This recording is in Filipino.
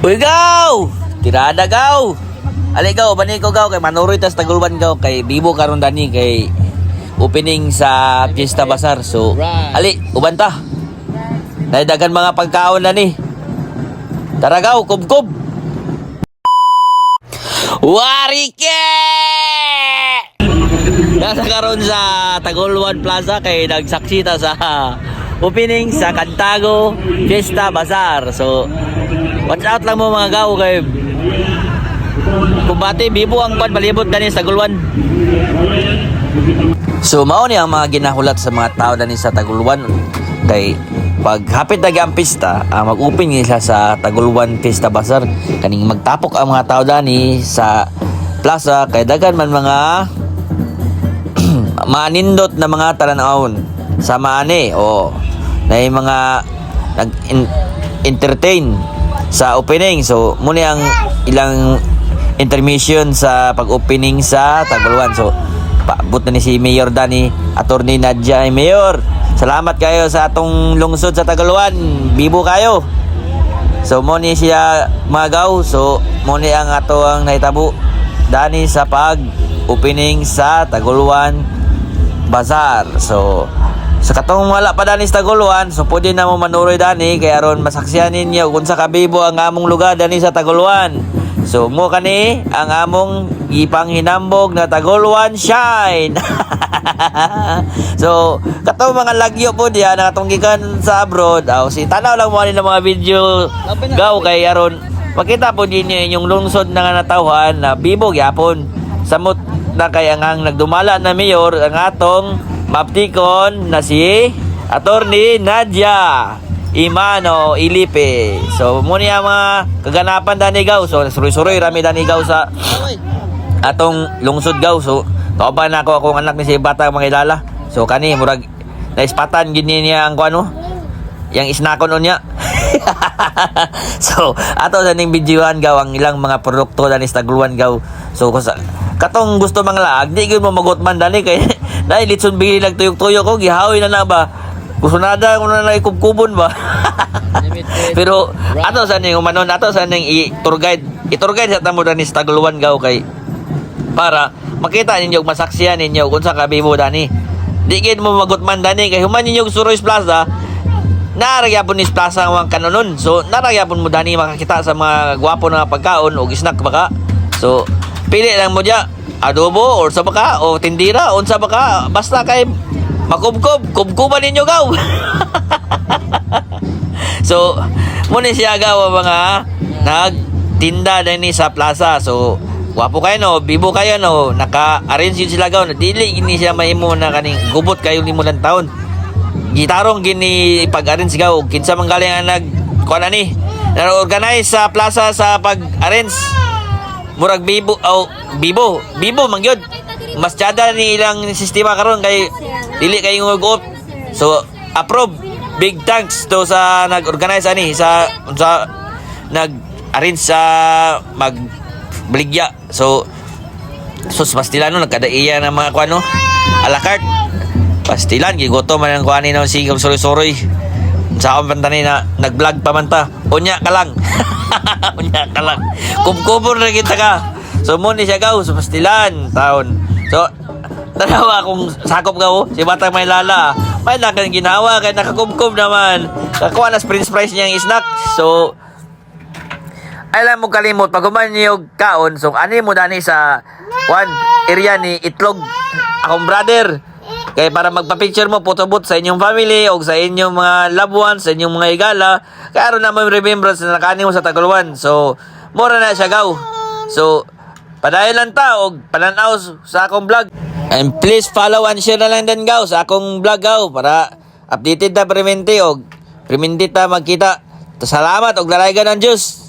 Uy, gaw! Tirada, gaw! Ali, gaw, bani ko, gaw, kay Manuroy tas Tagulban, gaw, kay Bibo karon dani, kay opening sa Fiesta Bazaar. So, ali, uban ta. Naidagan mga pagkaon na ni. Tara, gaw, kub-kub! Warike! Nasa karon sa Tagulban Plaza, kay nagsaksi ta sa opening sa Cantago Fiesta Bazaar. So, watch out lang mo mga gaw kay kumbati Bibo ang pan palibot dani sa Tagulban. So mao ni ang mga ginahulat sa mga tao dani sa Tagulban kay pag hapit na ang pista, mag-open ni siya sa Tagulban Fiesta Bazaar. Kaning magtapok ang mga tao dani sa plaza kay dagan man mga manindot na mga talanawon sa maani o na mga nag-entertain sa opening. So muna ang ilang intermission sa pag-opening sa Tagulban. So paabot na ni si Mayor Dani, Attorney Nadia. Mayor, salamat kayo sa atong lungsod sa Tagulban. Bibo kayo. So muna siya magaw. So muna ang ato ang nahitabo Dani sa pag-opening sa Tagulban Bazaar. So sa katong wala pa dani sa Tagulban, so pwede na mo manuroy dani kay aron masaksihan ninyo kung sa kabibo ang among lugar dani sa Tagulban. So mo kani ang among ipanghinambog na Tagulban Shine. So katong mga lagyo po diya na katong gikan sa abroad, si tanaw lang mo ani ng mga video gaw kay aron makita po din yung lungsod na natawhan na bibo gyapon. Samot na kay ang nagdumala na mayor ang atong maptikon na si Attorney Nadia Imano Ilipe. So muna yung mga kaganapan dani gaw. So suroy-suroy rami dani gaw sa atong lungsod gaw. So kauban na ako akong anak ni si bata mga ilala. So kani murag naispatan gini niya ang kuano yang isnakon unya. So ato sa ning videoan gaw ang ilang mga produkto dani sa Tagulban gaw. So katong gusto mga laag di gyud mo magutman dani kay dahil litson bili nagtuyok-tuyok ko gihawi na ba gusto nada kung na ikubkubon ba. Pero ato sa ning umanon ato sa ning i-tour guide sa tamo dani sa Tagulban gaw kay para makita ninyo masaksihan ninyo kung sa kabibo dani di gyud mo magutman dani kay human ninyo Suroy Plaza naragyapon ni plaza ang kanonon. So naragyapon mo dani makakita sa mga gwapo na pagkaon o snack baka. So pili lang mo diya adobo or sa baka o tindira unsa baka basta kay makubkuban ninyo gaw. So muna siya gaw mga nagtinda din sa plaza. So gwapo kayo no, bibo kayo no, naka-arrange yun sila gaw. Dili gini siya mahimo na kaning gubot kayo limo lang taon. Gitarong gini pag-arrange gaw. Kinsa man galing ang kuan ani na-organize sa plaza sa pag-arrange. Murag bibo man gyud. Mas tiada ni ilang sistema karon kay dili kay ngog. So approve. Big thanks to sa nag-organize ani sa nag-arrange sa magbeligya. So pastilano nagkadaiya ng mga kuano a la carte. Pastilan gigoto man ang kuani ng sigam soroy-soroy. Sa akong pantani na nag-vlog pa man ta. Unya ka lang. Unya ka lang. Kubkubon na kita ka. So muna siya gaw sa pastilan taon. So tanawa akong sakop gaw si batang may lala. May nakan ginawa kay nakakubkub naman. Kakuha na Prince Price niyang snack. So alam mo kalimot pag kumain niyo kaon. So ani mo dani sa one area ni Itlog. Akong brother. Kaya para magpa-picture mo, photobooth sa inyong family o sa inyong mga loved ones, sa inyong mga igala, kaya aron na may remembrance na nakani mo sa Tagulban. So, mura na siya gaw. So, padayon lang ta o pananaw sa akong vlog. And please follow and share na lang din gaw sa akong vlog gaw para updated na premente o premente ta magkita. Salamat og dalagan ng Diyos.